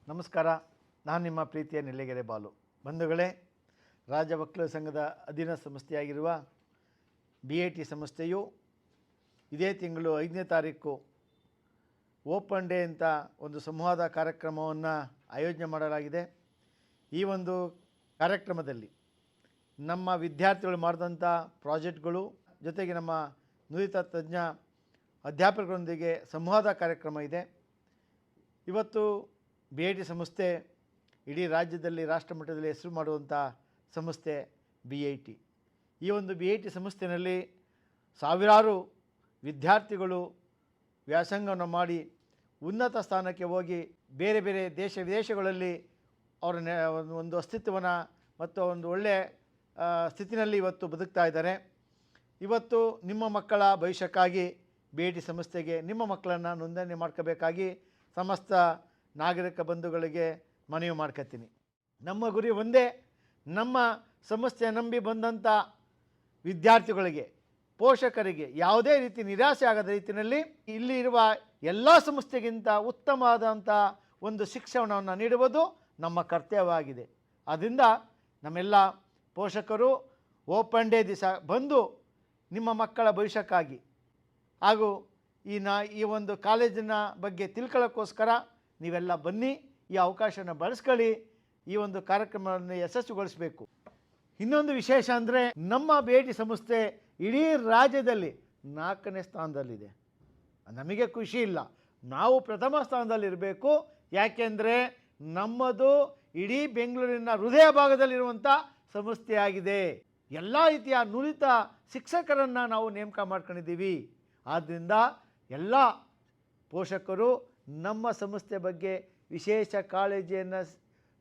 ನಮಸ್ಕಾರ. ನಾನು ನಿಮ್ಮ ಪ್ರೀತಿಯ ನೆಲ್ಲಿಗೆರೆ ಬಾಲು. ಬಂಧುಗಳೇ, ರಾಜ್ಯ ವಕೀಲರ ಸಂಘದ ಅಧೀನ ಸಂಸ್ಥೆಯಾಗಿರುವ BIT ಸಂಸ್ಥೆಯು ಇದೇ ತಿಂಗಳು 5ನೇ ತಾರೀಕು ಓಪನ್ ಡೇ ಅಂತ ಒಂದು ಸಂವಾದ ಕಾರ್ಯಕ್ರಮವನ್ನು ಆಯೋಜನೆ ಮಾಡಲಾಗಿದೆ. ಈ ಒಂದು ಕಾರ್ಯಕ್ರಮದಲ್ಲಿ ನಮ್ಮ ವಿದ್ಯಾರ್ಥಿಗಳು ಮಾಡಿದಂಥ ಪ್ರಾಜೆಕ್ಟ್ಗಳು ಜೊತೆಗೆ ನಮ್ಮ ನುರಿತ ತಜ್ಞ ಅಧ್ಯಾಪಕರೊಂದಿಗೆ ಸಂವಾದ ಕಾರ್ಯಕ್ರಮ ಇದೆ. ಇವತ್ತು BIT ಸಂಸ್ಥೆ ಇಡೀ ರಾಜ್ಯದಲ್ಲಿ ರಾಷ್ಟ್ರಮಟ್ಟದಲ್ಲಿ ಹೆಸರು ಮಾಡುವಂಥ ಸಂಸ್ಥೆ BIT. ಈ ಒಂದು BIT ಸಂಸ್ಥೆಯಲ್ಲಿ ಸಾವಿರಾರು ವಿದ್ಯಾರ್ಥಿಗಳು ವ್ಯಾಸಂಗವನ್ನು ಮಾಡಿ ಉನ್ನತ ಸ್ಥಾನಕ್ಕೆ ಹೋಗಿ ಬೇರೆ ಬೇರೆ ದೇಶ ವಿದೇಶಗಳಲ್ಲಿ ಅವರ ಒಂದು ಅಸ್ತಿತ್ವವನ್ನು ಮತ್ತು ಒಂದು ಒಳ್ಳೆಯ ಸ್ಥಿತಿನಲ್ಲಿ ಇವತ್ತು ಬದುಕ್ತಾ ಇದ್ದಾರೆ. ಇವತ್ತು ನಿಮ್ಮ ಮಕ್ಕಳ ಭವಿಷ್ಯಕ್ಕಾಗಿ BIT ಸಂಸ್ಥೆಗೆ ನಿಮ್ಮ ಮಕ್ಕಳನ್ನು ನೋಂದಣಿ ಮಾಡ್ಕೋಬೇಕಾಗಿ ಸಮಸ್ತ ನಾಗರಿಕ ಬಂಧುಗಳಿಗೆ ಮನವಿ ಮಾಡ್ಕೊತೀನಿ. ನಮ್ಮ ಗುರಿ ಒಂದೇ, ನಮ್ಮ ಸಂಸ್ಥೆ ನಂಬಿ ಬಂದಂಥ ವಿದ್ಯಾರ್ಥಿಗಳಿಗೆ, ಪೋಷಕರಿಗೆ ಯಾವುದೇ ರೀತಿ ನಿರಾಸೆ ಆಗದ ರೀತಿಯಲ್ಲಿ ಇಲ್ಲಿ ಇರುವ ಎಲ್ಲ ಸಂಸ್ಥೆಗಿಂತ ಉತ್ತಮವಾದಂಥ ಒಂದು ಶಿಕ್ಷಣವನ್ನು ನೀಡುವುದು ನಮ್ಮ ಕರ್ತವ್ಯವಾಗಿದೆ. ಆದ್ದರಿಂದ ನಮ್ಮೆಲ್ಲ ಪೋಷಕರು ಓಪನ್ ಡೇ ದಿವಸ ಬಂದು ನಿಮ್ಮ ಮಕ್ಕಳ ಭವಿಷ್ಯಕ್ಕಾಗಿ ಹಾಗೂ ಈ ಒಂದು ಕಾಲೇಜಿನ ಬಗ್ಗೆ ತಿಳ್ಕೊಳ್ಳೋಕ್ಕೋಸ್ಕರ ನೀವೆಲ್ಲ ಬನ್ನಿ, ಈ ಅವಕಾಶನ ಬಳಸ್ಕೊಳ್ಳಿ, ಈ ಒಂದು ಕಾರ್ಯಕ್ರಮವನ್ನು ಯಶಸ್ವಿಗೊಳಿಸಬೇಕು. ಇನ್ನೊಂದು ವಿಶೇಷ ಅಂದರೆ ನಮ್ಮ BIT ಸಂಸ್ಥೆ ಇಡೀ ರಾಜ್ಯದಲ್ಲಿ 4ನೇ ಸ್ಥಾನದಲ್ಲಿದೆ. ನಮಗೆ ಖುಷಿ ಇಲ್ಲ, ನಾವು ಪ್ರಥಮ ಸ್ಥಾನದಲ್ಲಿರಬೇಕು. ಯಾಕೆಂದರೆ ನಮ್ಮದು ಇಡೀ ಬೆಂಗಳೂರಿನ ಹೃದಯ ಭಾಗದಲ್ಲಿರುವಂಥ ಸಂಸ್ಥೆಯಾಗಿದೆ. ಎಲ್ಲ ರೀತಿಯ ನುರಿತ ಶಿಕ್ಷಕರನ್ನು ನಾವು ನೇಮಕ ಮಾಡ್ಕೊಂಡಿದ್ದೀವಿ. ಆದ್ದರಿಂದ ಎಲ್ಲ ಪೋಷಕರು ನಮ್ಮ ಸಂಸ್ಥೆ ಬಗ್ಗೆ ವಿಶೇಷ ಕಾಳಜಿಯನ್ನು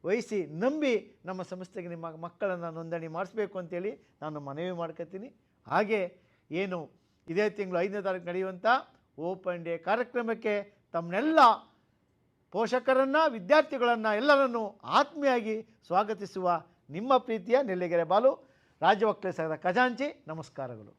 ವಹಿಸಿ ನಂಬಿ ನಮ್ಮ ಸಂಸ್ಥೆಗೆ ನಿಮ್ಮ ಮಕ್ಕಳನ್ನು ನೋಂದಣಿ ಮಾಡಿಸ್ಬೇಕು ಅಂತೇಳಿ ನಾನು ಮನವಿ ಮಾಡ್ಕೊತೀನಿ. ಹಾಗೆ ಏನು ಇದೇ ತಿಂಗಳು 5ನೇ ತಾರೀಕು ನಡೆಯುವಂಥ ಓಪನ್ ಡೇ ಕಾರ್ಯಕ್ರಮಕ್ಕೆ ತಮ್ಮನ್ನೆಲ್ಲ ಪೋಷಕರನ್ನು, ವಿದ್ಯಾರ್ಥಿಗಳನ್ನು ಎಲ್ಲರನ್ನೂ ಆತ್ಮೀಯವಾಗಿ ಸ್ವಾಗತಿಸುವ ನಿಮ್ಮ ಪ್ರೀತಿಯ ನೆಲ್ಲಿಗೆರೆ ಬಾಲು, ರಾಜ್ಯ ವಕೀಲರ ಸಂಘದ ಖಜಾಂಚಿ. ನಮಸ್ಕಾರಗಳು.